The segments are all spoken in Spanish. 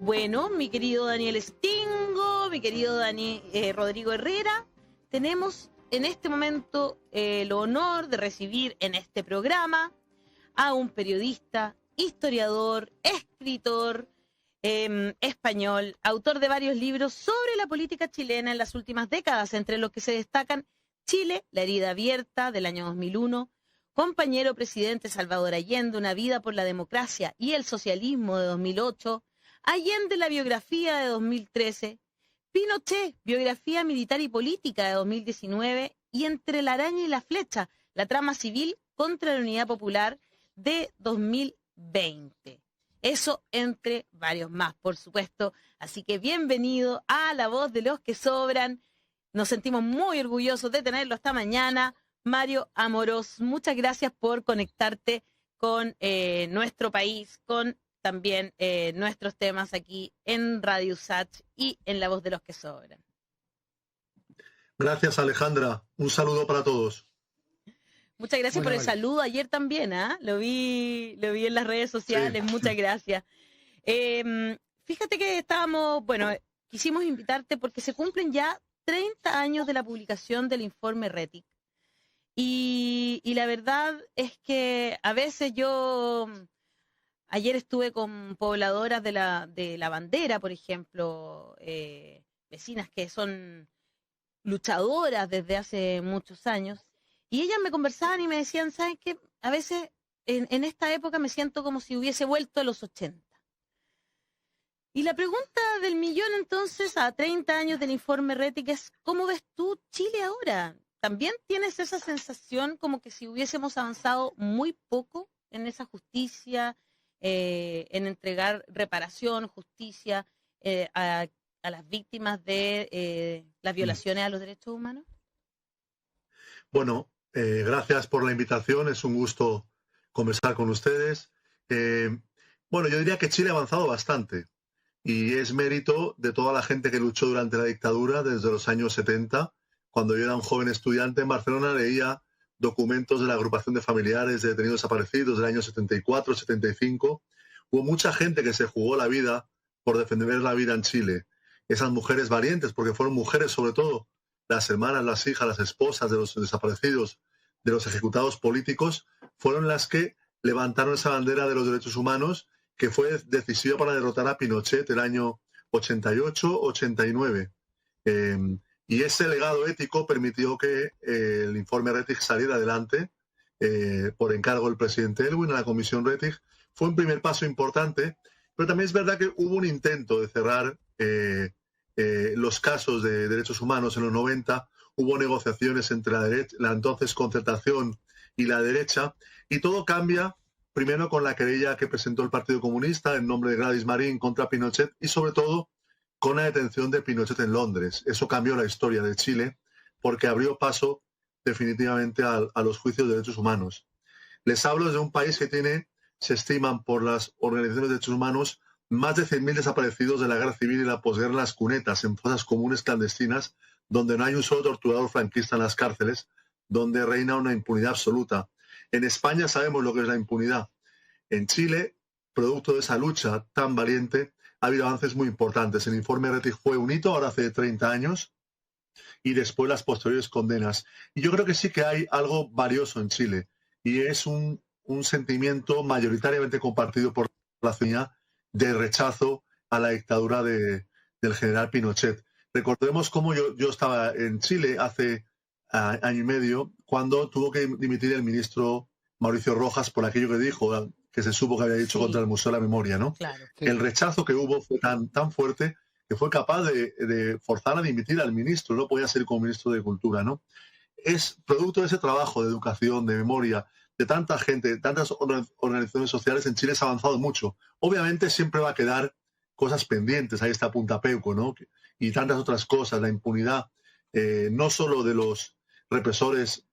Bueno, mi querido Daniel Stingo, mi querido Rodrigo Herrera, tenemos en este momento el honor de recibir en este programa a un periodista, historiador, escritor español, autor de varios libros sobre la política chilena en las últimas décadas, entre los que se destacan Chile, la herida abierta, del año 2001, Compañero presidente Salvador Allende, una vida por la democracia y el socialismo, de 2008, Allende, la biografía, de 2013, Pinochet, biografía militar y política, de 2019, y Entre la araña y la flecha, la trama civil contra la unidad popular, de 2020. Eso entre varios más, por supuesto. Así que bienvenido a La Voz de los que Sobran. Nos sentimos muy orgullosos de tenerlo esta mañana. Mario Amorós, muchas gracias por conectarte con nuestro país, con también nuestros temas aquí en Radio Sach y en La Voz de los que Sobran. Gracias, Alejandra. Un saludo para todos. Muchas gracias por el saludo ayer también, ¿eh? Lo vi en las redes sociales, sí. Muchas gracias. Fíjate que quisimos invitarte porque se cumplen ya 30 años de la publicación del informe Rettig. Y la verdad es que a veces ayer estuve con pobladoras de la Bandera, por ejemplo, vecinas que son luchadoras desde hace muchos años, y ellas me conversaban y me decían, ¿sabes qué? A veces en esta época me siento como si hubiese vuelto a los 80. Y la pregunta del millón entonces, a 30 años del informe Rettig, es ¿cómo ves tú Chile ahora? ¿También tienes esa sensación como que si hubiésemos avanzado muy poco en esa justicia, en entregar reparación, justicia a las víctimas de las violaciones a los derechos humanos? Bueno, gracias por la invitación. Es un gusto conversar con ustedes. Yo diría que Chile ha avanzado bastante y es mérito de toda la gente que luchó durante la dictadura desde los años 70. Cuando yo era un joven estudiante en Barcelona, leía documentos de la agrupación de familiares de detenidos desaparecidos del año 74, 75. Hubo mucha gente que se jugó la vida por defender la vida en Chile. Esas mujeres valientes, porque fueron mujeres sobre todo, las hermanas, las hijas, las esposas de los desaparecidos, de los ejecutados políticos, fueron las que levantaron esa bandera de los derechos humanos que fue decisiva para derrotar a Pinochet el año 88, 89. Y ese legado ético permitió que el informe Rettig saliera adelante por encargo del presidente Elwin a la comisión Rettig. Fue un primer paso importante, pero también es verdad que hubo un intento de cerrar los casos de derechos humanos en los 90. Hubo negociaciones entre la entonces Concertación y la derecha, y todo cambia primero con la querella que presentó el Partido Comunista en nombre de Gladys Marín contra Pinochet y sobre todo con la detención de Pinochet en Londres. Eso cambió la historia de Chile porque abrió paso definitivamente a los juicios de derechos humanos. Les hablo de un país que tiene, se estiman por las organizaciones de derechos humanos, más de 100.000 desaparecidos de la guerra civil y la posguerra en las cunetas, en fosas comunes clandestinas, donde no hay un solo torturador franquista en las cárceles, donde reina una impunidad absoluta. En España sabemos lo que es la impunidad. En Chile, producto de esa lucha tan valiente, ha habido avances muy importantes. El informe Rettig fue un hito ahora hace 30 años y después las posteriores condenas. Y yo creo que sí que hay algo valioso en Chile y es un sentimiento mayoritariamente compartido por la ciudadanía de rechazo a la dictadura del general Pinochet. Recordemos cómo yo estaba en Chile hace año y medio cuando tuvo que dimitir el ministro Mauricio Rojas por aquello que dijo, que se supo que había dicho contra el Museo de la Memoria, ¿no? Claro. El rechazo que hubo fue tan fuerte que fue capaz de forzar a dimitir al ministro, no podía ser como ministro de Cultura, ¿no? Es producto de ese trabajo de educación, de memoria, de tanta gente, de tantas organizaciones sociales. En Chile se ha avanzado mucho. Obviamente siempre va a quedar cosas pendientes, ahí está Punta Peuco, ¿no? Y tantas otras cosas, la impunidad, no solo de los represores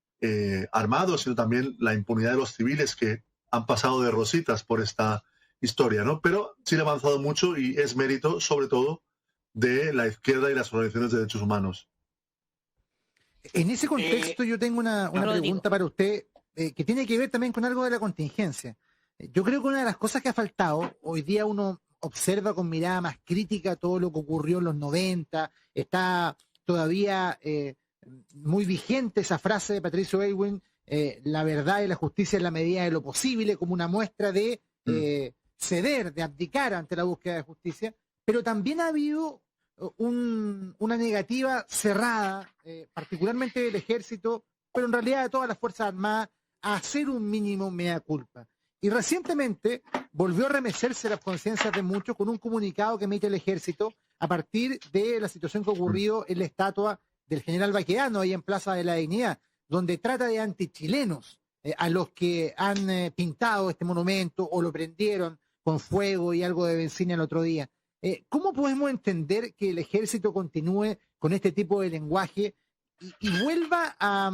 armados, sino también la impunidad de los civiles que han pasado de rositas por esta historia, ¿no? Pero Chile ha avanzado mucho y es mérito, sobre todo, de la izquierda y las organizaciones de derechos humanos. En ese contexto yo tengo una pregunta para usted que tiene que ver también con algo de la contingencia. Yo creo que una de las cosas que ha faltado, hoy día uno observa con mirada más crítica todo lo que ocurrió en los 90, está todavía muy vigente esa frase de Patricio Aylwin, la verdad y la justicia en la medida de lo posible, como una muestra de ceder, de abdicar ante la búsqueda de justicia, pero también ha habido una negativa cerrada, particularmente del ejército, pero en realidad de todas las Fuerzas Armadas, a hacer un mínimo mea culpa. Y recientemente volvió a remecerse las conciencias de muchos con un comunicado que emite el ejército a partir de la situación que ocurrió en la estatua del general Baquedano, ahí en Plaza de la Dignidad, donde trata de antichilenos a los que han pintado este monumento o lo prendieron con fuego y algo de benzina el otro día. ¿Cómo podemos entender que el ejército continúe con este tipo de lenguaje y vuelva a,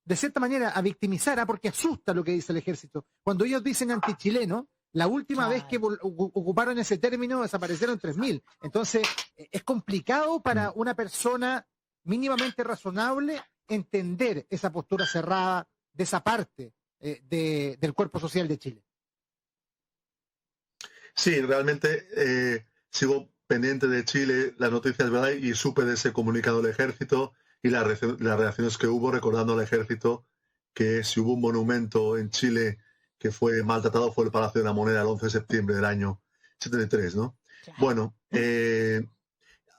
de cierta manera, a victimizar? Porque asusta lo que dice el ejército. Cuando ellos dicen antichileno, la última vez que ocuparon ese término desaparecieron 3.000. Entonces, es complicado para una persona mínimamente razonable entender esa postura cerrada de esa parte del cuerpo social de Chile. Sí, realmente sigo pendiente de Chile, las noticias, ¿verdad? Y supe de ese comunicado del ejército y las reacciones que hubo, recordando al ejército que si hubo un monumento en Chile que fue maltratado fue el Palacio de la Moneda el 11 de septiembre del año 73, ¿no? Claro. Bueno,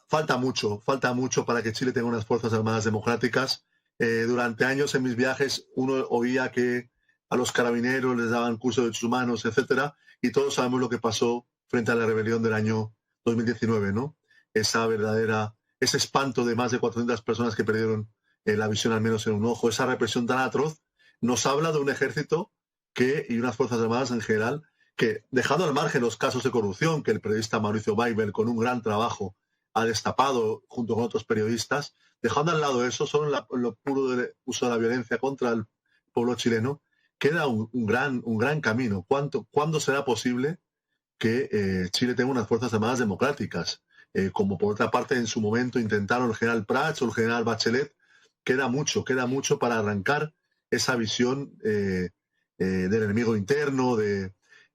falta mucho para que Chile tenga unas Fuerzas Armadas democráticas. Durante años en mis viajes uno oía que a los carabineros les daban curso de derechos humanos, etcétera, y todos sabemos lo que pasó frente a la rebelión del año 2019, ¿no? Ese espanto de más de 400 personas que perdieron la visión al menos en un ojo, esa represión tan atroz, nos habla de un ejército y unas Fuerzas Armadas en general, que dejando al margen los casos de corrupción que el periodista Mauricio Weibel con un gran trabajo ha destapado junto con otros periodistas, dejando al lado eso, solo en lo puro del uso de la violencia contra el pueblo chileno, queda un gran camino. ¿Cuándo será posible que Chile tenga unas Fuerzas Armadas democráticas? Como por otra parte en su momento intentaron el general Prats o el general Bachelet. Queda mucho para arrancar esa visión del enemigo interno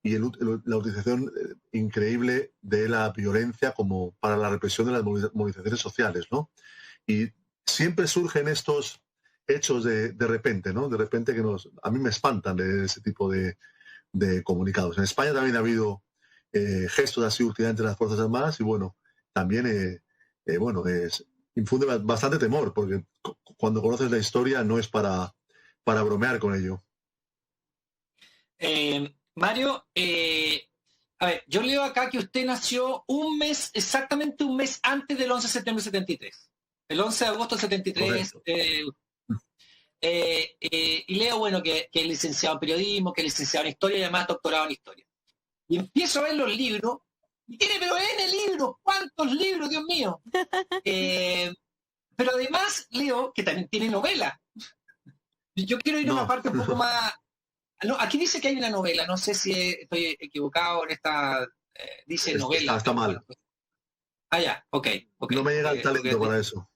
y la utilización increíble de la violencia como para la represión de las movilizaciones sociales, ¿no? Y siempre surgen estos hechos de repente, ¿no? De repente que a mí me espantan leer ese tipo de comunicados. En España también ha habido gestos así últimamente de las Fuerzas Armadas y bueno, también infunde bastante temor, porque cuando conoces la historia no es para bromear con ello. Mario, a ver, yo leo acá que usted nació exactamente un mes antes del 11 de septiembre del 73. El 11 de agosto del 73. Y leo, bueno, que es licenciado en periodismo, que es licenciado en historia y además doctorado en historia. Y empiezo a ver los libros, y tiene, pero N libros, ¿cuántos libros, Dios mío? Pero además leo que también tiene novela. Yo quiero ir a una parte un poco más... No, aquí dice que hay una novela, no sé si estoy equivocado en esta... dice novela. Está mal. Ya, ok. No me llega el talento para eso.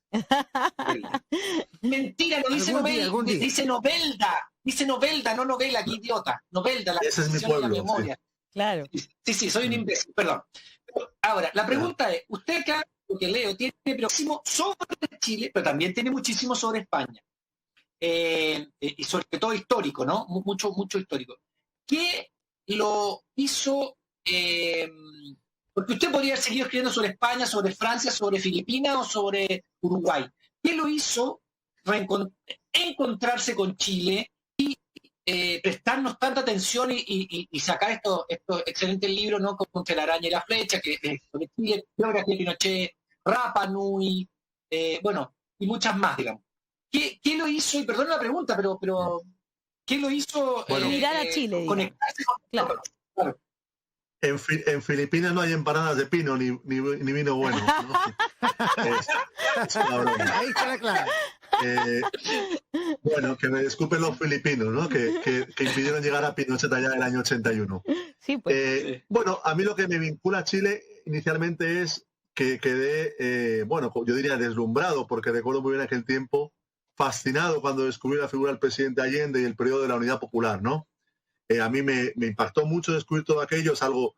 Mentira, no dice novela, dice novelda. Dice novelda, no novela, qué idiota. Novelda, ese es mi pueblo. La memoria. Sí. Claro. Sí, soy un imbécil, perdón. Ahora, la pregunta es, usted acá, lo que leo, tiene muchísimo sobre Chile, pero también tiene muchísimo sobre España. Y sobre todo histórico, ¿no? Mucho histórico. ¿Qué lo hizo? Porque usted podría haber seguido escribiendo sobre España, sobre Francia, sobre Filipinas o sobre Uruguay. ¿Qué lo hizo encontrarse con Chile y prestarnos tanta atención y sacar estos excelentes libros, ¿no? Como Entre la araña y la flecha, que sobre Chile, biografía de Pinochet, Rapa Nui, bueno, y muchas más, digamos. ¿Qué lo hizo? Y perdón la pregunta, pero ¿qué lo hizo? Mirar a Chile. Conectarse con... Claro. En Filipinas no hay empanadas de pino ni vino bueno, ¿no? Ahí está la clave. Bueno, que me disculpen los filipinos, ¿no? Que impidieron llegar a Pinochet allá del año 81. Sí, pues. Sí. Bueno, a mí lo que me vincula a Chile inicialmente es que quedé, yo diría deslumbrado, porque recuerdo muy bien aquel tiempo, fascinado cuando descubrí la figura del presidente Allende y el periodo de la Unidad Popular, ¿no? A mí me impactó mucho descubrir todo aquello, es algo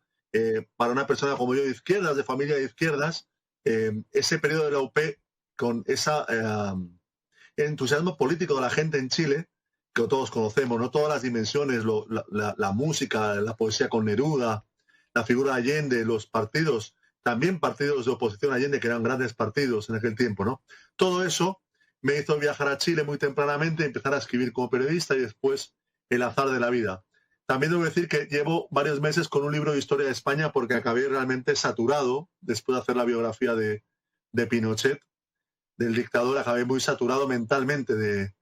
para una persona como yo de izquierdas, de familia de izquierdas, ese periodo de la UP con ese entusiasmo político de la gente en Chile, que todos conocemos, ¿no? Todas las dimensiones, la música, la poesía con Neruda, la figura de Allende, los partidos, también partidos de oposición a Allende, que eran grandes partidos en aquel tiempo, ¿no? Todo eso me hizo viajar a Chile muy tempranamente, empezar a escribir como periodista y después el azar de la vida. También debo decir que llevo varios meses con un libro de historia de España porque acabé realmente saturado, después de hacer la biografía de Pinochet, del dictador, acabé muy saturado mentalmente de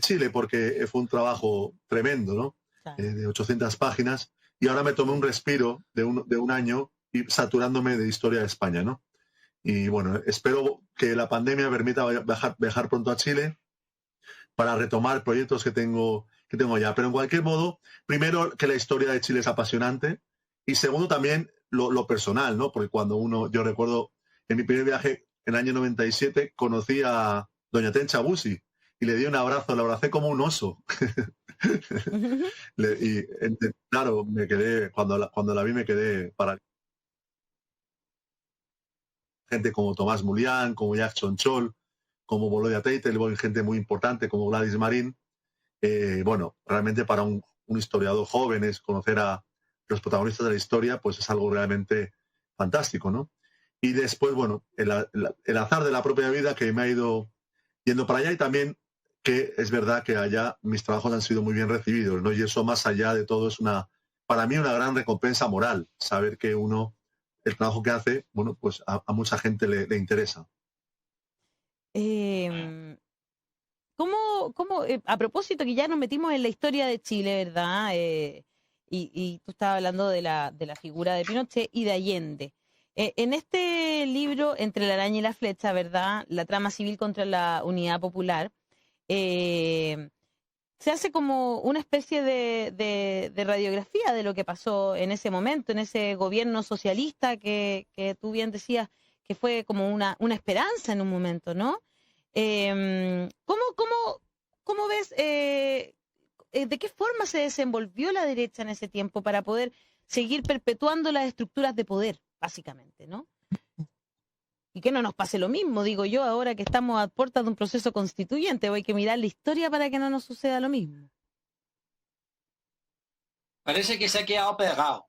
Chile porque fue un trabajo tremendo, ¿no? Claro. De 800 páginas, y ahora me tomé un respiro de un año y saturándome de historia de España, ¿no? Y bueno, espero que la pandemia permita viajar pronto a Chile para retomar proyectos que tengo ya. Pero en cualquier modo, primero que la historia de Chile es apasionante y segundo también lo personal, ¿no? Porque yo recuerdo en mi primer viaje en el año 97 conocí a doña Tencha Bussi y le di un abrazo, la abracé como un oso. Claro, me quedé, cuando la vi me quedé paralizado. Gente como Tomás Mulián, como Jacques Chonchol, como Bolodia Teitelboim, gente muy importante como Gladys Marín. Bueno, realmente para un historiador joven es conocer a los protagonistas de la historia, pues es algo realmente fantástico, ¿no? Y después, bueno, el azar de la propia vida que me ha ido yendo para allá, y también que es verdad que allá mis trabajos han sido muy bien recibidos, ¿no? Y eso, más allá de todo, es para mí una gran recompensa moral, saber que el trabajo que hace, bueno, pues a mucha gente le interesa. A propósito que ya nos metimos en la historia de Chile, ¿verdad? Y tú estabas hablando de la figura de Pinochet y de Allende. En este libro, Entre la araña y la flecha, ¿verdad? La trama civil contra la unidad popular, se hace como una especie de radiografía de lo que pasó en ese momento, en ese gobierno socialista que tú bien decías que fue como una esperanza en un momento, ¿no? ¿Cómo ves, de qué forma se desenvolvió la derecha en ese tiempo para poder seguir perpetuando las estructuras de poder, básicamente, ¿no? Y que no nos pase lo mismo, digo yo, ahora que estamos a puertas de un proceso constituyente, hay que mirar la historia para que no nos suceda lo mismo. Parece que se ha quedado pegado.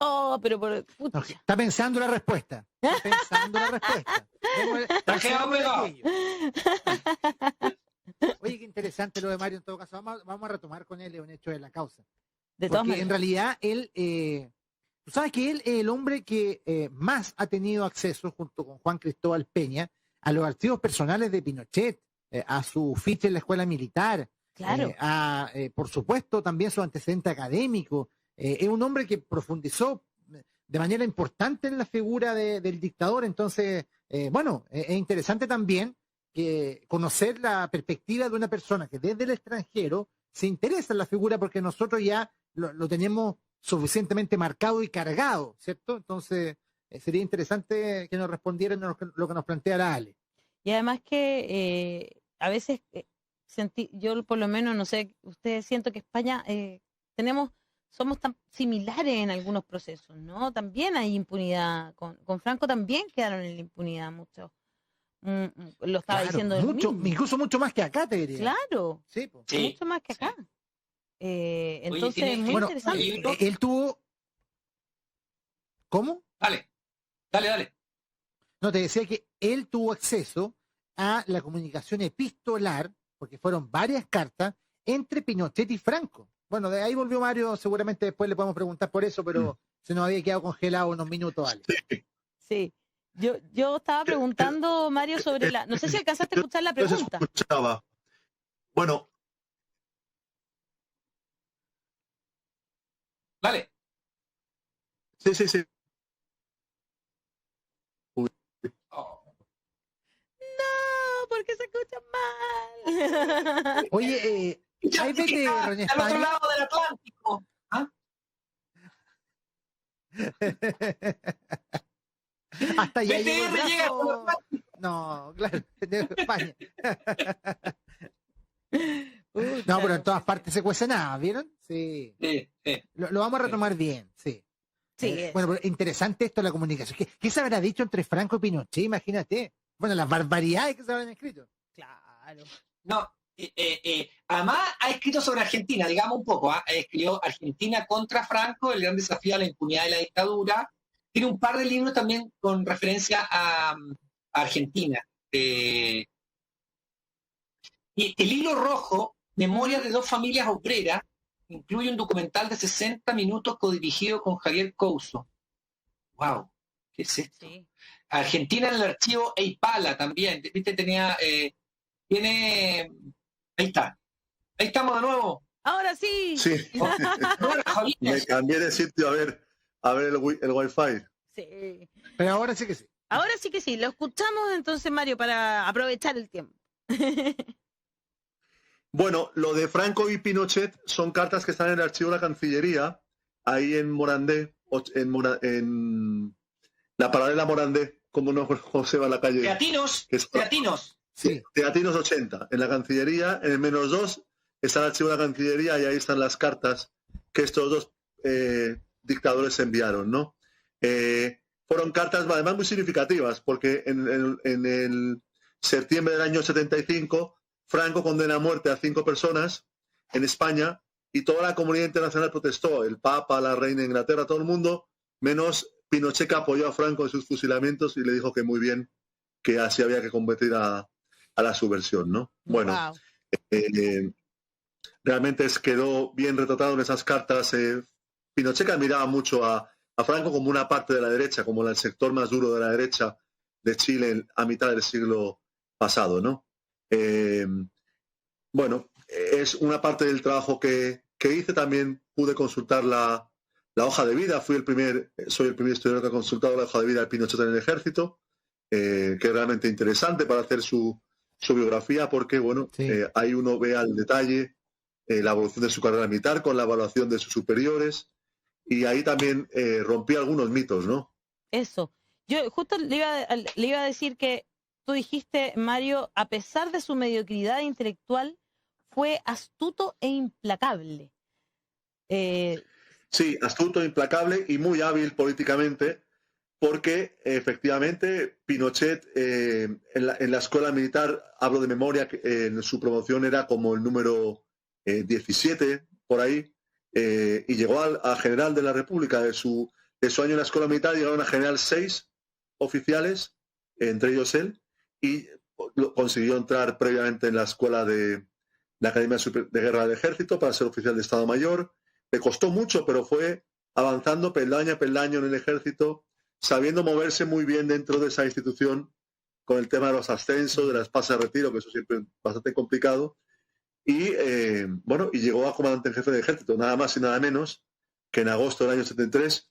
Oh, pero no, está pensando la respuesta. Está pensando la respuesta. Está quedado pegado. Oye, qué interesante lo de Mario en todo caso. Vamos a retomar con él un hecho de la causa. De todas Porque maneras, en realidad él, tú sabes que él es el hombre que más ha tenido acceso, junto con Juan Cristóbal Peña, a los archivos personales de Pinochet, a su ficha en la escuela militar, claro. Por supuesto también su antecedente académico. Es un hombre que profundizó de manera importante en la figura del dictador. Entonces, bueno, es interesante también que conocer la perspectiva de una persona que desde el extranjero se interesa en la figura, porque nosotros ya lo tenemos suficientemente marcado y cargado, ¿cierto? Entonces, sería interesante que nos respondieran lo que nos plantea la Ale. Y además que a veces yo por lo menos, no sé, ustedes siento que España somos tan similares en algunos procesos, ¿no? También hay impunidad. Con Franco también quedaron en la impunidad muchos. Lo estaba diciendo de mucho, incluso mucho más que acá, te diría. Claro, sí. Mucho más que acá. Entonces, Oye, muy interesante. Él tuvo... ¿Cómo? Dale. No, te decía que él tuvo acceso a la comunicación epistolar, porque fueron varias cartas, entre Pinochet y Franco. Bueno, de ahí volvió Mario, seguramente después le podemos preguntar por eso, pero se nos había quedado congelado unos minutos, Ale. Sí. Yo estaba preguntando, Mario, sobre no sé si alcanzaste a escuchar la pregunta. Yo escuchaba. Bueno. Dale. Sí. Oh. No, porque se escucha mal. Oye, hay veces en España... Al otro lado del Atlántico. ¿Ah? Hasta allá llegó el llega brazo. No, claro, de España. No, pero en todas partes se cuece nada, ¿vieron? Sí. Sí. Lo vamos a retomar bien, sí. Sí, Bueno, pero interesante esto de la comunicación. ¿Qué se habrá dicho entre Franco y Pinochet? Imagínate. Bueno, las barbaridades que se habrán escrito. claro. No, además ha escrito sobre Argentina, digamos un poco, escribió Argentina contra Franco, el gran desafío a la impunidad de la dictadura. Tiene un par de libros también con referencia a Argentina. Y el hilo rojo, Memorias de dos familias obreras, incluye un documental de 60 minutos codirigido con Javier Couso. ¡Wow! ¿Qué es esto? Sí. Argentina en el archivo Eipala también. ¿Viste? Tiene... Ahí está. Ahí estamos de nuevo. Ahora sí. Sí, Bueno, Javier, me cambié de sitio a ver el wifi. Sí. Pero ahora sí que sí. Ahora sí que sí. Lo escuchamos entonces, Mario, para aprovechar el tiempo. Bueno, lo de Franco y Pinochet son cartas que están en el archivo de la Cancillería, ahí en Morandé, en la paralela Morandé, como no José va a la calle. Teatinos. Sí. Teatinos 80, en la Cancillería, en el -2 está el archivo de la Cancillería y ahí están las cartas que estos dos dictadores enviaron, ¿no? Fueron cartas además muy significativas, porque en el septiembre del año 75 Franco condena a muerte a 5 personas en España y toda la comunidad internacional protestó, el Papa, la Reina de Inglaterra, todo el mundo, menos Pinochet, que apoyó a Franco en sus fusilamientos y le dijo que muy bien, que así había que combatir a la subversión, ¿no? Bueno, Wow. realmente quedó bien retratado en esas cartas. Pinochet que admiraba mucho a Franco como una parte de la derecha, como el sector más duro de la derecha de Chile a mitad del siglo pasado, ¿no? Bueno, es una parte del trabajo que hice. También pude consultar la hoja de vida. Soy el primer historiador que ha consultado la hoja de vida de Pinochet en el ejército, que es realmente interesante para hacer su biografía, porque bueno, Sí. ahí uno ve al detalle la evolución de su carrera militar con la evaluación de sus superiores, y ahí también rompí algunos mitos, ¿no? Eso. Yo justo le iba a decir que tú dijiste, Mario, a pesar de su mediocridad intelectual, fue astuto e implacable. Sí, astuto, implacable y muy hábil políticamente, porque efectivamente Pinochet en la escuela militar, hablo de memoria, que en su promoción era como el número 17 por ahí, y llegó a general de la República. De su año en la escuela militar llegaron a general 6 oficiales, entre ellos él, y consiguió entrar previamente en la escuela de la Academia de Guerra del Ejército para ser oficial de Estado Mayor. Le costó mucho, pero fue avanzando peldaño a peldaño en el ejército, sabiendo moverse muy bien dentro de esa institución con el tema de los ascensos, de las pasas de retiro, que eso siempre es bastante complicado. Y bueno, y llegó a comandante en jefe del ejército, nada más y nada menos que en agosto del año 73,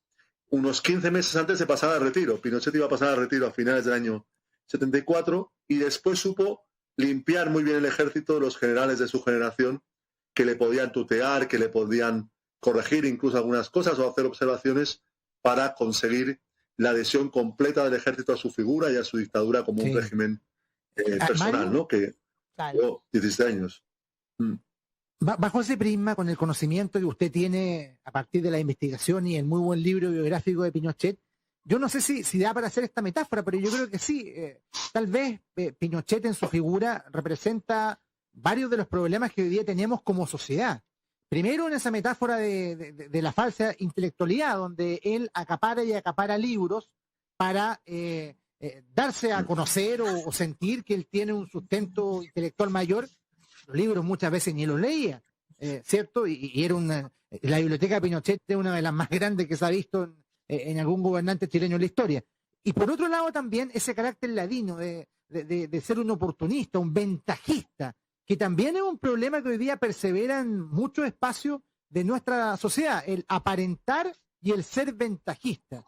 unos 15 meses antes de pasar al retiro. Pinochet iba a pasar al retiro a finales del año 74 y después supo limpiar muy bien el ejército de los generales de su generación, que le podían tutear, que le podían corregir incluso algunas cosas o hacer observaciones para conseguir la adhesión completa del ejército a su figura y a su dictadura como Sí. un régimen personal, Mario, ¿no? Que Claro. duró 17 años. bajo ese prisma, con el conocimiento que usted tiene a partir de la investigación y el muy buen libro biográfico de Pinochet, yo no sé si da para hacer esta metáfora, pero yo creo que sí. Tal vez Pinochet en su figura representa varios de los problemas que hoy día tenemos como sociedad. Primero, en esa metáfora de la falsa intelectualidad, donde él acapara libros para darse a conocer o sentir que él tiene un sustento intelectual mayor. Los libros muchas veces ni los leía, ¿cierto? Y era la biblioteca de Pinochet es una de las más grandes que se ha visto en algún gobernante chileno en la historia. Y por otro lado también ese carácter ladino de ser un oportunista, un ventajista, que también es un problema que hoy día persevera en muchos espacios de nuestra sociedad, el aparentar y el ser ventajista.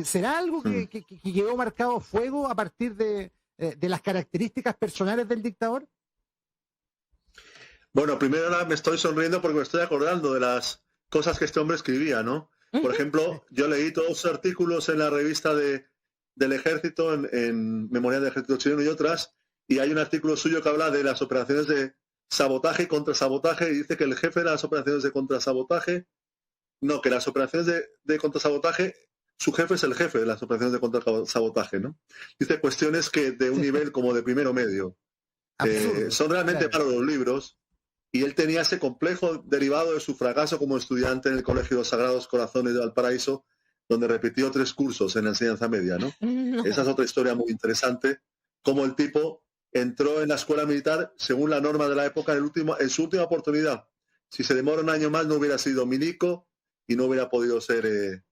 ¿Será algo que quedó marcado a fuego a partir de las características personales del dictador? Bueno, primero ahora me estoy sonriendo porque me estoy acordando de las cosas que este hombre escribía, ¿no? Por ejemplo, yo leí todos los artículos en la revista del Ejército, en Memorias del Ejército Chileno y otras, y hay un artículo suyo que habla de las operaciones de sabotaje y contrasabotaje, y dice que el jefe de las operaciones de contrasabotaje No, que las operaciones de contrasabotaje, su jefe es el jefe de las operaciones de contrasabotaje, ¿no? Dice cuestiones que de un nivel como de primero medio. Son realmente malos los libros, y él tenía ese complejo derivado de su fracaso como estudiante en el Colegio de los Sagrados Corazones de Valparaíso, donde repitió 3 cursos en la enseñanza media, ¿no? No. Esa es otra historia muy interesante, cómo el tipo entró en la escuela militar según la norma de la época en su última oportunidad. Si se demora un año más no hubiera sido milico y no hubiera podido ser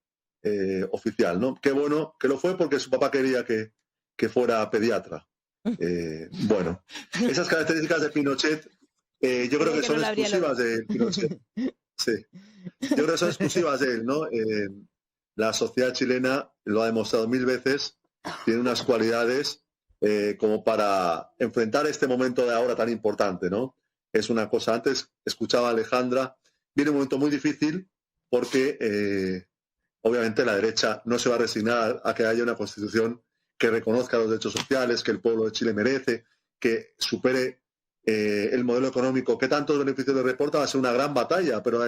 oficial, ¿no? Qué bueno que lo fue, porque su papá quería que fuera pediatra. Bueno, esas características de Pinochet yo creo que son exclusivas de Pinochet. Sí. Yo creo que son exclusivas de él, ¿no? La sociedad chilena lo ha demostrado 1000 veces, tiene unas cualidades como para enfrentar este momento de ahora tan importante, ¿no? Es una cosa, antes escuchaba a Alejandra, viene un momento muy difícil porque obviamente la derecha no se va a resignar a que haya una constitución que reconozca los derechos sociales, que el pueblo de Chile merece, que supere el modelo económico que tantos beneficios le reporta. Va a ser una gran batalla, pero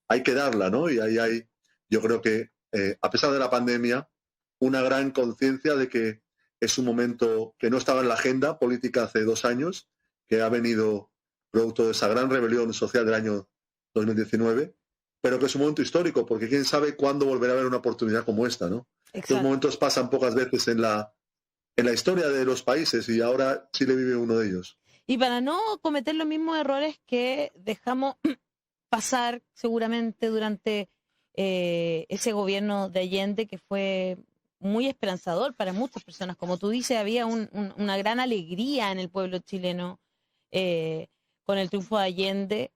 hay que darla, ¿no? Y ahí hay, yo creo que, a pesar de la pandemia, una gran conciencia de que es un momento que no estaba en la agenda política hace 2 años, que ha venido producto de esa gran rebelión social del año 2019, pero que es un momento histórico, porque quién sabe cuándo volverá a haber una oportunidad como esta, ¿no? Exacto. Estos momentos pasan pocas veces en la historia de los países, y ahora Chile vive uno de ellos. Y para no cometer los mismos errores que dejamos pasar seguramente durante ese gobierno de Allende, que fue muy esperanzador para muchas personas. Como tú dices, había una gran alegría en el pueblo chileno con el triunfo de Allende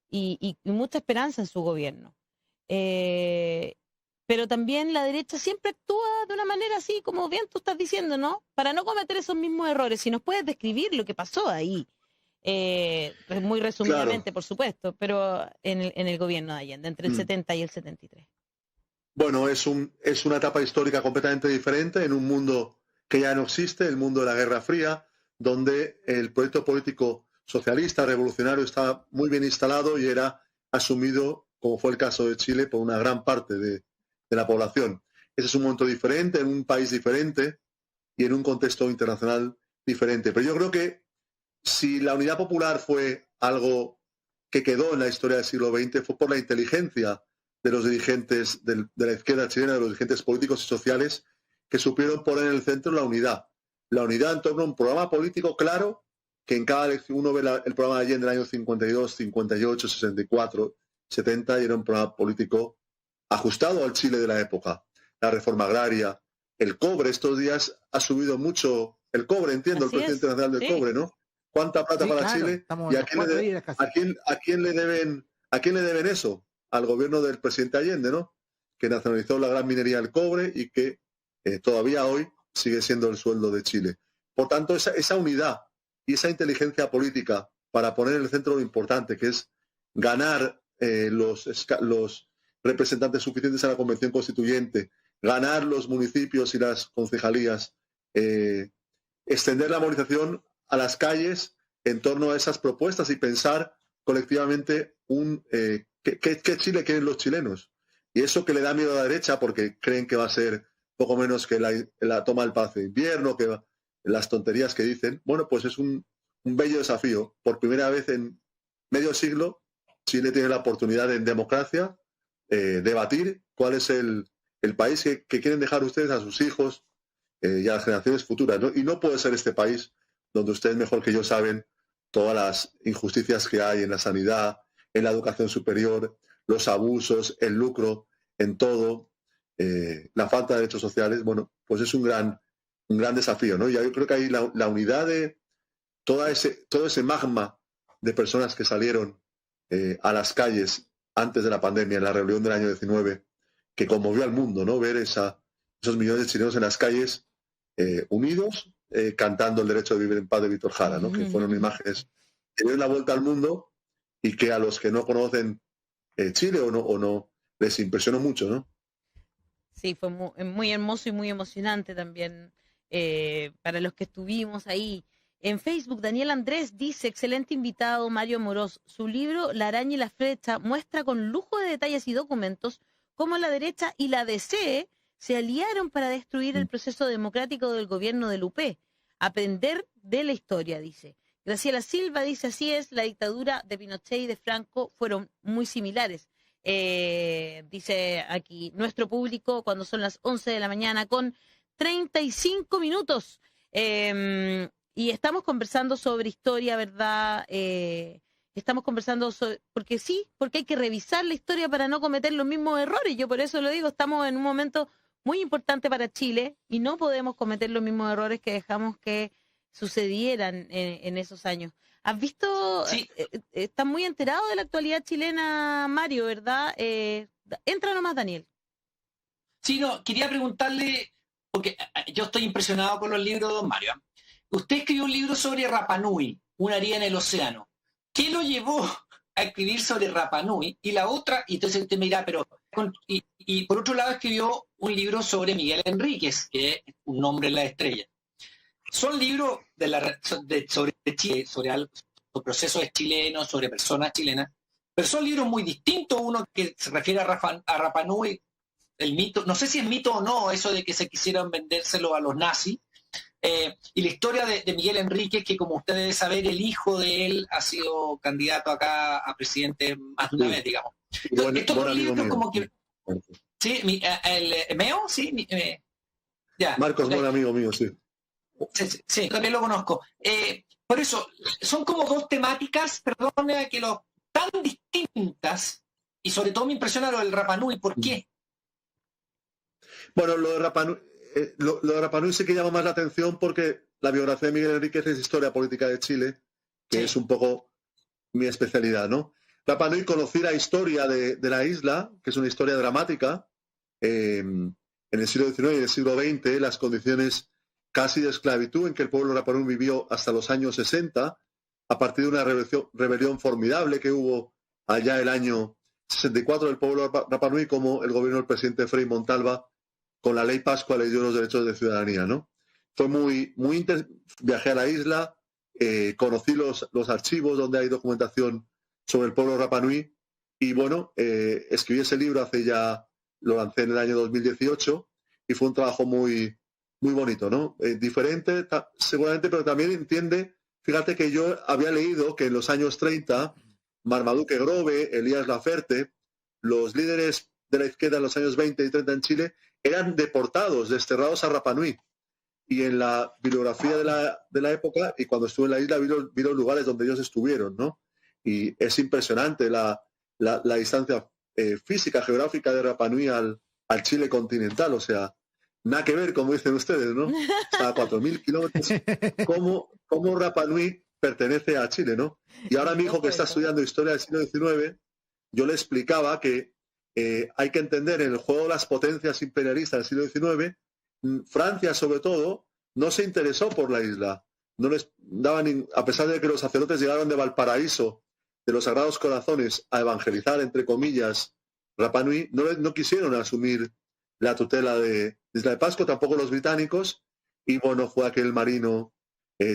y mucha esperanza en su gobierno. Pero también la derecha siempre actúa de una manera así, como bien tú estás diciendo, ¿no? Para no cometer esos mismos errores. Si nos puedes describir lo que pasó ahí, pues muy resumidamente, claro, por supuesto, pero en el gobierno de Allende, entre el 70 y el 73. Bueno, es una etapa histórica completamente diferente, en un mundo que ya no existe, el mundo de la Guerra Fría, donde el proyecto político socialista, revolucionario, estaba muy bien instalado y era asumido, como fue el caso de Chile, por una gran parte de la población. Ese es un momento diferente, en un país diferente y en un contexto internacional diferente. Pero yo creo que si la unidad popular fue algo que quedó en la historia del siglo XX, fue por la inteligencia de los dirigentes de la izquierda chilena, de los dirigentes políticos y sociales, que supieron poner en el centro la unidad en torno a un programa político claro, que en cada elección uno ve el programa de Allende del año 52, 58, 64, 70, y era un programa político ajustado al Chile de la época. La reforma agraria, el cobre, estos días ha subido mucho el cobre, entiendo, Así el precio internacional del cobre, ¿no? ¿Cuánta plata para Chile? ¿Y a quién le deben eso? Al gobierno del presidente Allende, ¿no? Que nacionalizó la gran minería del cobre y que todavía hoy sigue siendo el sueldo de Chile. Por tanto, esa unidad y esa inteligencia política para poner en el centro lo importante, que es ganar los representantes suficientes a la Convención Constituyente, ganar los municipios y las concejalías, extender la movilización a las calles en torno a esas propuestas y pensar colectivamente ¿qué Chile quieren los chilenos? Y eso que le da miedo a la derecha, porque creen que va a ser poco menos que la toma del Palacio de Invierno, que las tonterías que dicen. Bueno, pues es un bello desafío. Por primera vez en medio siglo, Chile tiene la oportunidad de, en democracia, debatir cuál es el país que quieren dejar ustedes a sus hijos y a las generaciones futuras, ¿no? Y no puede ser este país donde ustedes mejor que yo saben todas las injusticias que hay en la sanidad, en la educación superior, los abusos, el lucro, en todo, la falta de derechos sociales. Bueno, pues es un gran desafío, ¿no? Y yo creo que ahí la unidad de todo ese magma de personas que salieron a las calles antes de la pandemia, en la rebelión del año 19, que conmovió al mundo, ¿no? Ver esos millones de chilenos en las calles unidos, cantando el derecho de vivir en paz de Víctor Jara, ¿no? Que fueron imágenes que dieron la vuelta al mundo y que a los que no conocen Chile o no les impresionó mucho, ¿no? Sí, fue muy hermoso y muy emocionante también para los que estuvimos ahí. En Facebook, Daniel Andrés dice, excelente invitado Mario Amorós. Su libro La araña y la flecha muestra con lujo de detalles y documentos cómo la derecha y la DC se aliaron para destruir el proceso democrático del gobierno del UP. Aprender de la historia, dice. Graciela Silva dice, así es, la dictadura de Pinochet y de Franco fueron muy similares. Dice aquí, nuestro público, cuando son las 11 de la mañana con 35 minutos. Y estamos conversando sobre historia, ¿verdad? Estamos conversando sobre, porque hay que revisar la historia para no cometer los mismos errores. Yo por eso lo digo, estamos en un momento muy importante para Chile y no podemos cometer los mismos errores que dejamos que sucedieran en esos años. ¿Has visto? Sí. Estás muy enterado de la actualidad chilena, Mario, ¿verdad? Entra nomás, Daniel. Sí, no, quería preguntarle, porque yo estoy impresionado con los libros de don Mario. Usted escribió un libro sobre Rapa Nui, una haría en el océano. ¿Qué lo llevó a escribir sobre Rapa Nui? Y la otra, y entonces usted me dirá, pero... Y por otro lado escribió un libro sobre Miguel Enríquez, que es un hombre en la estrella. Son libros sobre Chile, sobre procesos chilenos, sobre personas chilenas, pero son libros muy distintos. Uno que se refiere a Rapa Nui, el mito, no sé si es mito o no, eso de que se quisieran vendérselo a los nazis, y la historia de Miguel Enríquez, que como ustedes deben saber, el hijo de él ha sido candidato acá a presidente más de una vez, digamos. Entonces, estos dos libros como que... Sí, el Meo, sí, ya. Marcos, buen amigo mío, sí. Sí, también lo conozco. Por eso, son como dos temáticas, perdón, que tan distintas, y sobre todo me impresiona lo del Rapa Nui. ¿Por qué? Bueno, lo de Rapa Nui sí que llama más la atención porque la biografía de Miguel Enríquez es historia política de Chile, que es un poco mi especialidad, ¿no? Rapa Nui, conocí la historia de la isla, que es una historia dramática, en el siglo XIX y en el siglo XX, las condiciones casi de esclavitud en que el pueblo Rapa Nui vivió hasta los años 60, a partir de una rebelión formidable que hubo allá el año 64 del pueblo Rapa Nui, como el gobierno del presidente Frei Montalva, con la ley Pascua, le dio los derechos de ciudadanía, ¿no? Fue muy viajé a la isla, conocí los archivos donde hay documentación sobre el pueblo Rapa Nui, y bueno, escribí ese libro lo lancé en el año 2018, y fue un trabajo muy bonito, ¿no? Diferente, seguramente, pero también entiende, fíjate que yo había leído que en los años 30, Marmaduke Grove, Elías Laferte, los líderes de la izquierda en los años 20 y 30 en Chile, eran deportados, desterrados a Rapa Nui. Y en la bibliografía de la época, y cuando estuve en la isla, vi los lugares donde ellos estuvieron, ¿no? Y es impresionante la distancia física, geográfica de Rapa Nui al Chile continental, o sea, nada que ver, como dicen ustedes, ¿no? Está a 4.000 kilómetros. ¿Cómo Rapa Nui pertenece a Chile, ¿no? Y ahora mi hijo, que está estudiando historia del siglo XIX, yo le explicaba que hay que entender en el juego de las potencias imperialistas del siglo XIX, Francia sobre todo, no se interesó por la isla. No les daban, a pesar de que los sacerdotes llegaron de Valparaíso, de los Sagrados Corazones, a evangelizar, entre comillas, Rapa Nui, no quisieron asumir la tutela de Isla de Pascua, tampoco los británicos, y bueno, fue aquel marino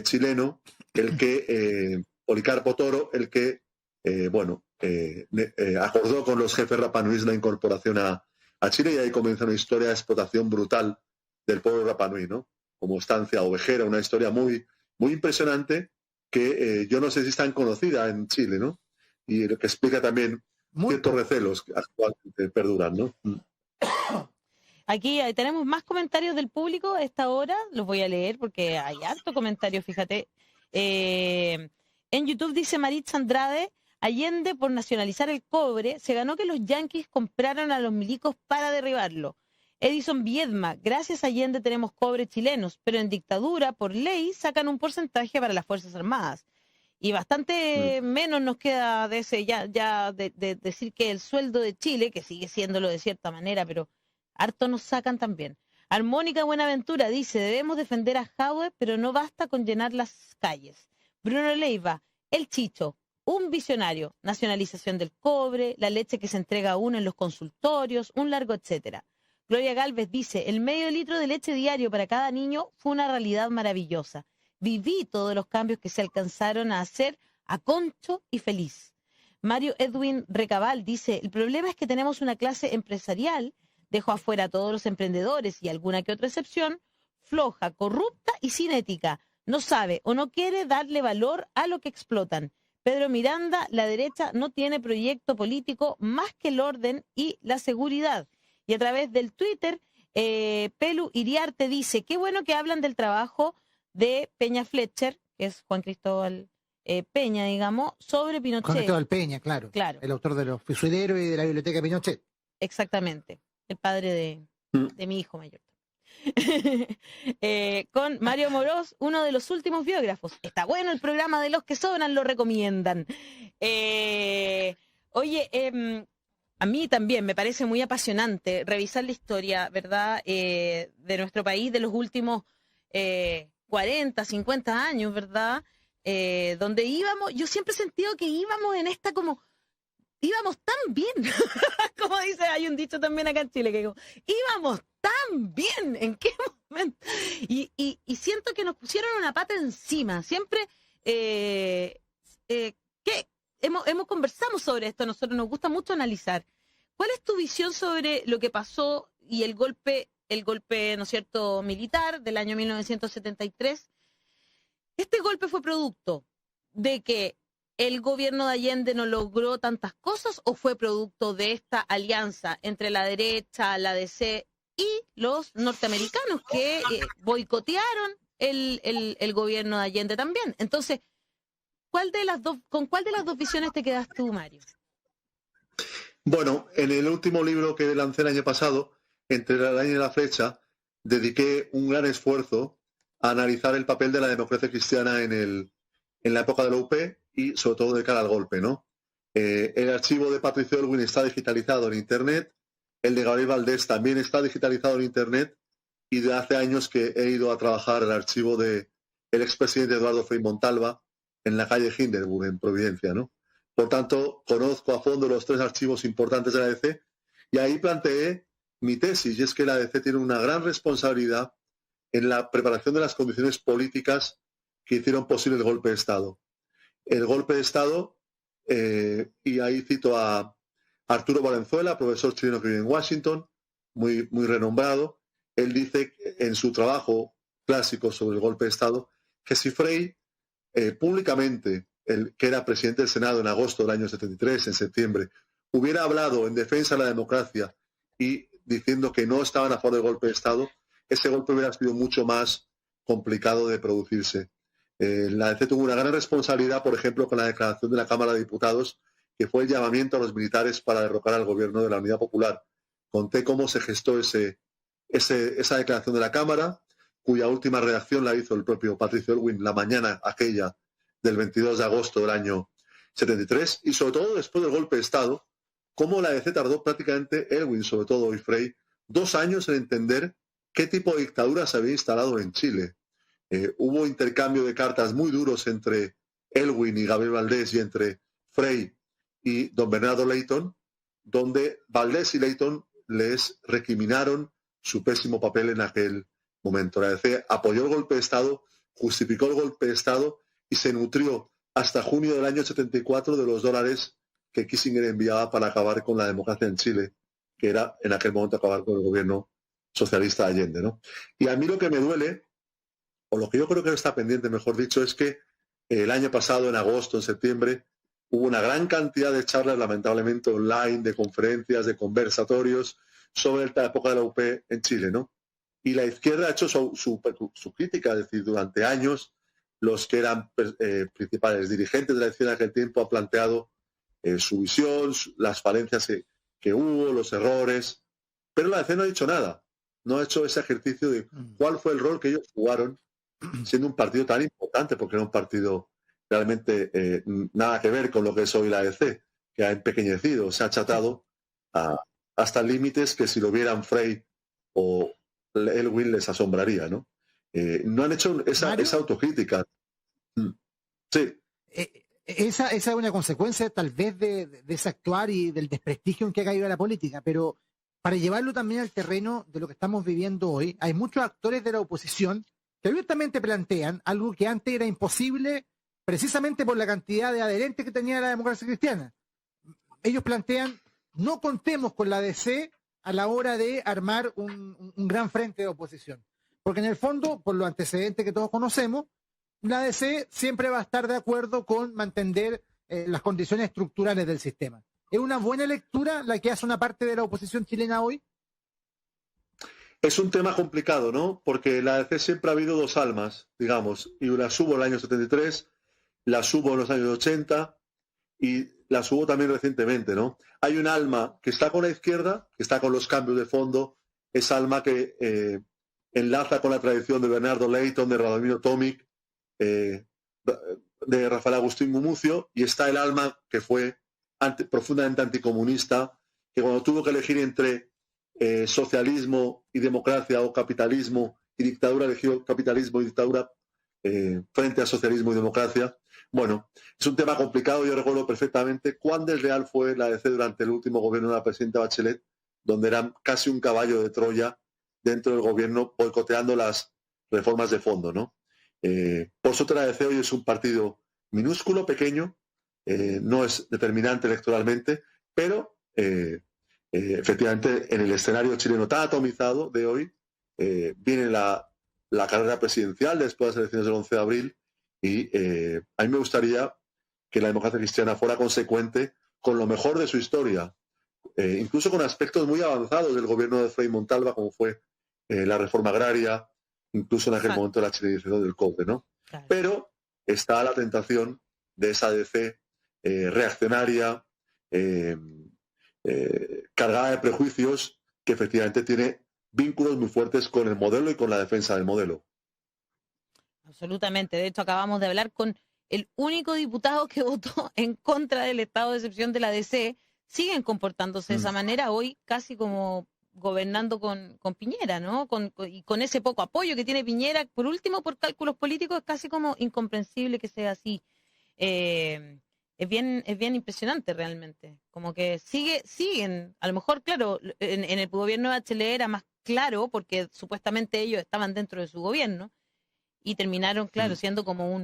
chileno, el que, Policarpo Toro, el que, acordó con los jefes Rapa Nuis la incorporación a Chile, y ahí comienza una historia de explotación brutal del pueblo Rapa Nui, ¿no? Como estancia ovejera, una historia muy impresionante que yo no sé si es tan conocida en Chile, ¿no? Y lo que explica también ciertos recelos que actualmente perduran, ¿no? Aquí tenemos más comentarios del público a esta hora, los voy a leer porque hay harto comentario, fíjate. En YouTube dice Maritza Andrade, Allende, por nacionalizar el cobre, se ganó que los yanquis compraran a los milicos para derribarlo. Edison Viedma, gracias a Allende tenemos cobre chilenos, pero en dictadura, por ley, sacan un porcentaje para las Fuerzas Armadas. Y bastante menos nos queda de ese, de decir que el sueldo de Chile, que sigue siéndolo de cierta manera, pero harto nos sacan también. Armónica Buenaventura dice, debemos defender a Jadwe, pero no basta con llenar las calles. Bruno Leiva, el Chicho, un visionario, nacionalización del cobre, la leche que se entrega a uno en los consultorios, un largo etcétera. Gloria Galvez dice, el medio litro de leche diario para cada niño fue una realidad maravillosa. viví todos los cambios que se alcanzaron a hacer a concho y feliz. Mario Edwin Recabal dice, el problema es que tenemos una clase empresarial, dejo afuera a todos los emprendedores y alguna que otra excepción, floja, corrupta y sin ética. No sabe o no quiere darle valor a lo que explotan. Pedro Miranda, la derecha no tiene proyecto político más que el orden y la seguridad. Y a través del Twitter, Pelu Iriarte dice, qué bueno que hablan del trabajo de Peña Fletcher, que es Juan Cristóbal Peña, digamos, sobre Pinochet. Juan Cristóbal Peña, claro. El autor de Los Fusileros y de la Biblioteca Pinochet. Exactamente. El padre de mi hijo mayor. Con Mario Morós, uno de los últimos biógrafos. Está bueno el programa de Los que Sobran, lo recomiendan. A mí también me parece muy apasionante revisar la historia, ¿verdad? De nuestro país de los últimos 40, 50 años, ¿verdad? Donde íbamos, yo siempre he sentido que íbamos en esta como, íbamos tan bien, como dice, hay un dicho también acá en Chile, que digo, íbamos tan bien, ¿en qué momento? Y siento que nos pusieron una pata encima, siempre que hemos conversado sobre esto, a nosotros nos gusta mucho analizar. ¿Cuál es tu visión sobre lo que pasó y el golpe, ¿no es cierto?, militar del año 1973? ¿Este golpe fue producto de que el gobierno de Allende no logró tantas cosas o fue producto de esta alianza entre la derecha, la DC y los norteamericanos que boicotearon el gobierno de Allende también? Entonces, ¿con cuál de las dos visiones te quedas tú, Mario? Bueno, en el último libro que lancé el año pasado, Entre la araña y la flecha, dediqué un gran esfuerzo a analizar el papel de la democracia cristiana en la época de la UP y sobre todo de cara al golpe, ¿no? El archivo de Patricio Aylwin está digitalizado en Internet, el de Gabriel Valdés también está digitalizado en Internet y de hace años que he ido a trabajar el archivo del expresidente Eduardo Frei Montalva en la calle Hindenburg, en Providencia, ¿no? Por tanto, conozco a fondo los tres archivos importantes de la ADC y ahí planteé mi tesis, y es que la ADC tiene una gran responsabilidad en la preparación de las condiciones políticas que hicieron posible el golpe de Estado. El golpe de Estado, y ahí cito a Arturo Valenzuela, profesor chileno que vive en Washington, muy renombrado. Él dice en su trabajo clásico sobre el golpe de Estado que si Frei públicamente, que era presidente del Senado en agosto del año 73, en septiembre, hubiera hablado en defensa de la democracia y diciendo que no estaban a favor del golpe de Estado, ese golpe hubiera sido mucho más complicado de producirse. La ADC tuvo una gran responsabilidad, por ejemplo, con la declaración de la Cámara de Diputados, que fue el llamamiento a los militares para derrocar al gobierno de la Unidad Popular. Conté cómo se gestó esa declaración de la Cámara, cuya última redacción la hizo el propio Patricio Aylwin la mañana aquella del 22 de agosto del año 73, y sobre todo después del golpe de Estado, cómo la ADC tardó prácticamente, Aylwin sobre todo y Frei, 2 años en entender qué tipo de dictadura se había instalado en Chile. Hubo intercambio de cartas muy duros entre Aylwin y Gabriel Valdés y entre Frei y don Bernardo Leyton, donde Valdés y Leyton les recriminaron su pésimo papel en aquel momento. La ADC apoyó el golpe de Estado, justificó el golpe de Estado y se nutrió hasta junio del año 74 de los dólares que Kissinger enviaba para acabar con la democracia en Chile, que era en aquel momento acabar con el gobierno socialista de Allende, ¿no? Y a mí lo que me duele, o lo que yo creo que no está pendiente, mejor dicho, es que el año pasado, en agosto, en septiembre, hubo una gran cantidad de charlas, lamentablemente online, de conferencias, de conversatorios sobre la época de la UP en Chile, ¿no? Y la izquierda ha hecho su crítica, es decir, durante años los que eran principales dirigentes de la izquierda en aquel tiempo han planteado su visión, las falencias que hubo, los errores, pero la ADC no ha dicho nada, no ha hecho ese ejercicio de cuál fue el rol que ellos jugaron siendo un partido tan importante, porque era un partido realmente nada que ver con lo que es hoy la ADC, que ha empequeñecido, se ha achatado hasta límites que si lo vieran Frei o Aylwin les asombraría, ¿no? No han hecho esa autocrítica. Sí. Esa es una consecuencia tal vez de ese actuar y del desprestigio en que ha caído la política, pero para llevarlo también al terreno de lo que estamos viviendo hoy, hay muchos actores de la oposición que abiertamente plantean algo que antes era imposible precisamente por la cantidad de adherentes que tenía la democracia cristiana. Ellos plantean, no contemos con la DC a la hora de armar un gran frente de oposición. Porque en el fondo, por los antecedentes que todos conocemos, la DC siempre va a estar de acuerdo con mantener las condiciones estructurales del sistema. ¿Es una buena lectura la que hace una parte de la oposición chilena hoy? Es un tema complicado, ¿no? Porque en la ADC siempre ha habido dos almas, digamos, y las hubo en el año 73, las hubo en los años 80 y las hubo también recientemente, ¿no? Hay un alma que está con la izquierda, que está con los cambios de fondo, esa alma que enlaza con la tradición de Bernardo Leighton, de Radomiro Tomic, de Rafael Agustín Gumucio, y está el alma que fue profundamente anticomunista, que cuando tuvo que elegir entre socialismo y democracia o capitalismo y dictadura, eligió capitalismo y dictadura frente a socialismo y democracia. Bueno, es un tema complicado. Yo recuerdo perfectamente cuán desleal fue la ADC durante el último gobierno de la presidenta Bachelet, donde eran casi un caballo de Troya dentro del gobierno boicoteando las reformas de fondo, ¿no? Por suerte la ADC hoy es un partido minúsculo, pequeño, no es determinante electoralmente, pero efectivamente en el escenario chileno tan atomizado de hoy viene la carrera presidencial después de las elecciones del 11 de abril y a mí me gustaría que la democracia cristiana fuera consecuente con lo mejor de su historia, incluso con aspectos muy avanzados del gobierno de Frei Montalva, como fue la reforma agraria, incluso en aquel momento la chilenización del cobre, ¿no? Claro. Pero está la tentación de esa ADC reaccionaria, cargada de prejuicios, que efectivamente tiene vínculos muy fuertes con el modelo y con la defensa del modelo. Absolutamente. De hecho, acabamos de hablar con el único diputado que votó en contra del estado de excepción de la DC. Siguen comportándose de esa manera hoy, casi como gobernando con Piñera, ¿no? Y con ese poco apoyo que tiene Piñera, por último, por cálculos políticos, es casi como incomprensible que sea así. Es bien impresionante realmente. Como que siguen, a lo mejor, claro, en el gobierno de Bachelet era más claro, porque supuestamente ellos estaban dentro de su gobierno, y terminaron, claro, siendo como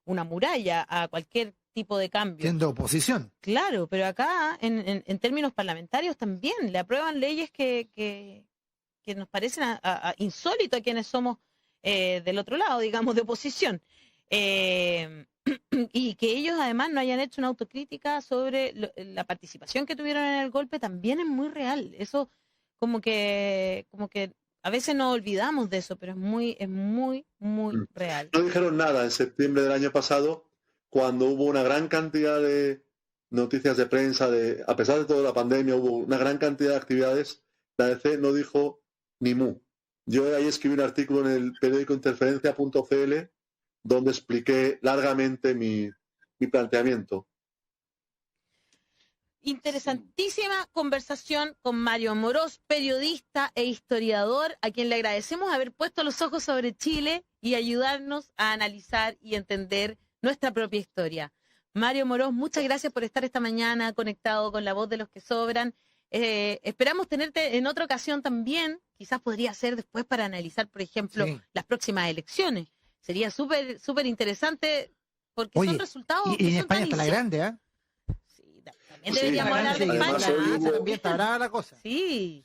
una muralla a cualquier tipo de cambio. Siendo oposición. Claro, pero acá, en términos parlamentarios, también le aprueban leyes que nos parecen insólitos a quienes somos del otro lado, digamos, de oposición. Y que ellos además no hayan hecho una autocrítica sobre la participación que tuvieron en el golpe también es muy real. Eso como que a veces nos olvidamos de eso, pero es muy real. No dijeron nada en septiembre del año pasado, cuando hubo una gran cantidad de noticias de prensa, a pesar de toda la pandemia, hubo una gran cantidad de actividades. La ADC no dijo ni mu. Yo ahí escribí un artículo en el periódico interferencia.cl donde expliqué largamente mi planteamiento. Interesantísima conversación con Mario Amorós, periodista e historiador, a quien le agradecemos haber puesto los ojos sobre Chile y ayudarnos a analizar y entender nuestra propia historia. Mario Amorós, muchas gracias por estar esta mañana conectado con La Voz de los que Sobran. Esperamos tenerte en otra ocasión también, quizás podría ser después para analizar, por ejemplo, las próximas elecciones. Sería súper interesante porque son resultados. Y en España está la grande, ¿eh? Sí, también deberíamos hablar de España. También está brava la cosa. Sí.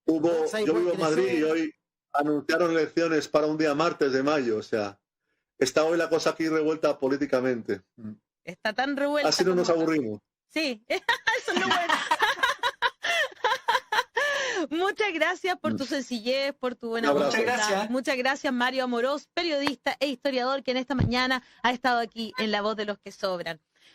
Yo vivo en Madrid y hoy anunciaron elecciones para un día martes de mayo, o sea, está hoy la cosa aquí revuelta políticamente. Está tan revuelta. Así no nos aburrimos. Sí, eso es lo bueno. Muchas gracias por tu sencillez, por tu buena voluntad. Muchas gracias, Mario Amorós, periodista e historiador que en esta mañana ha estado aquí en La Voz de los que Sobran.